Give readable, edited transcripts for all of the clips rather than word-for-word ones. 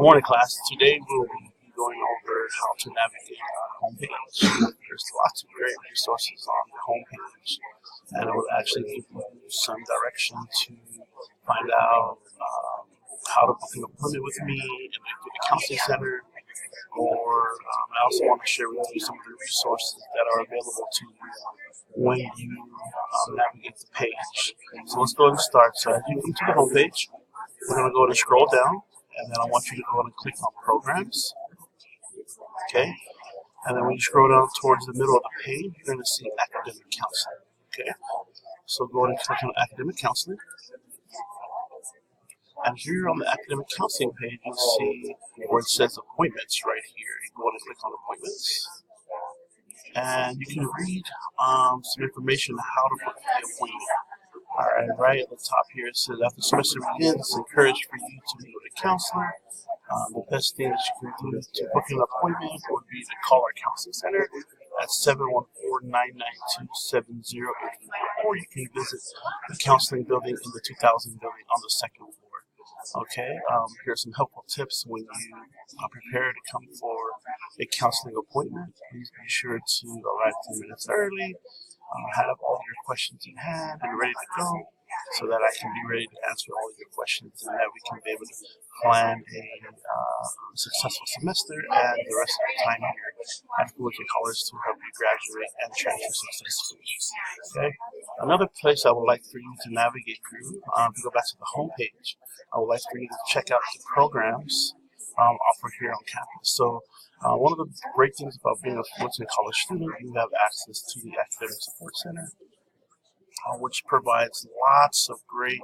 Good morning, class. Today we'll be going over how to navigate our homepage. There's lots of great resources on the homepage, and it will actually give you some direction to find out how to book an appointment with me in the counseling center. Or I also want to share with you some of the resources that are available to you when you navigate the page. So let's go ahead and start. So as you come to the homepage, we're going to go and scroll down. And then I want you to go and click on Programs. Okay. And then when you scroll down towards the middle of the page, you're going to see Academic Counseling. Okay. So go ahead and click on Academic Counseling. And here on the Academic Counseling page, you'll see where it says Appointments right here. You go ahead and click on Appointments. And you can read some information on how to book the appointment. Alright, right at the top here it says, after the semester begins, it's encouraged for you to meet with a counselor. The best thing that you can do to book an appointment would be to call our counseling center at 714-992-7084, or you can visit the counseling building in the 2000 building on the second floor. Okay, here's some helpful tips when you prepare to come for a counseling appointment. Please be sure to arrive 10 minutes early. Have all your questions in hand and ready to go, so that I can be ready to answer all your questions and that we can be able to plan a successful semester and the rest of the time here at Wepage College to help you graduate and transfer successfully. Okay. Another place I would like for you to navigate through, to go back to the home page, I would like for you to check out the programs offered here on campus. So one of the great things about being a Wepage College student, you have access to the Academic Support Center, which provides lots of great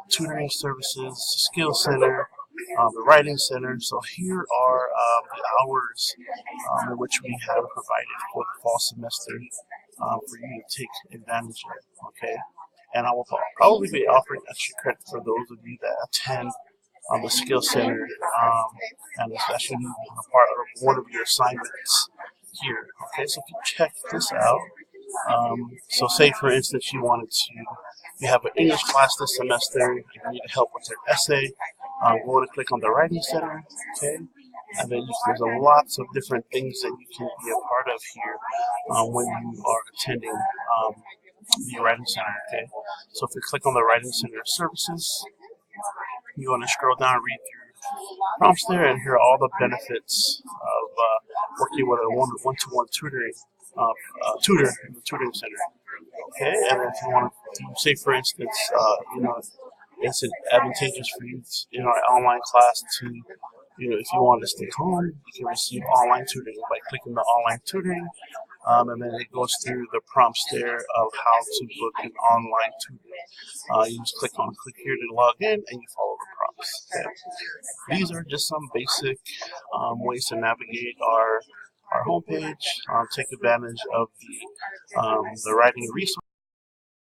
tutoring services, Skills Center, the Writing Center. So here are the hours in which we have provided for the fall semester for you to take advantage of. Okay, and I will probably be offering extra credit for those of you that attend the Skills Center, and it's actually a part of one of your assignments here. Okay, so if you check this out, so say for instance you have an English class this semester, you need help with your essay, go and click on the Writing Center, okay, and then there's a lots of different things that you can be a part of here when you are attending the Writing Center. Okay, so if you click on the Writing Center services, you want to scroll down and read through prompts there, and here are all the benefits of working with a one-to-one tutoring tutor in the tutoring center. Okay, and then if you want to say, for instance, it's advantageous for you in our online class to, if you want to stay home, you can receive online tutoring by clicking the online tutoring. And then it goes through the prompts there of how to book an online tutor. You just click here to log in, and you follow the prompts. Okay. These are just some basic ways to navigate our homepage. Take advantage of the writing resources.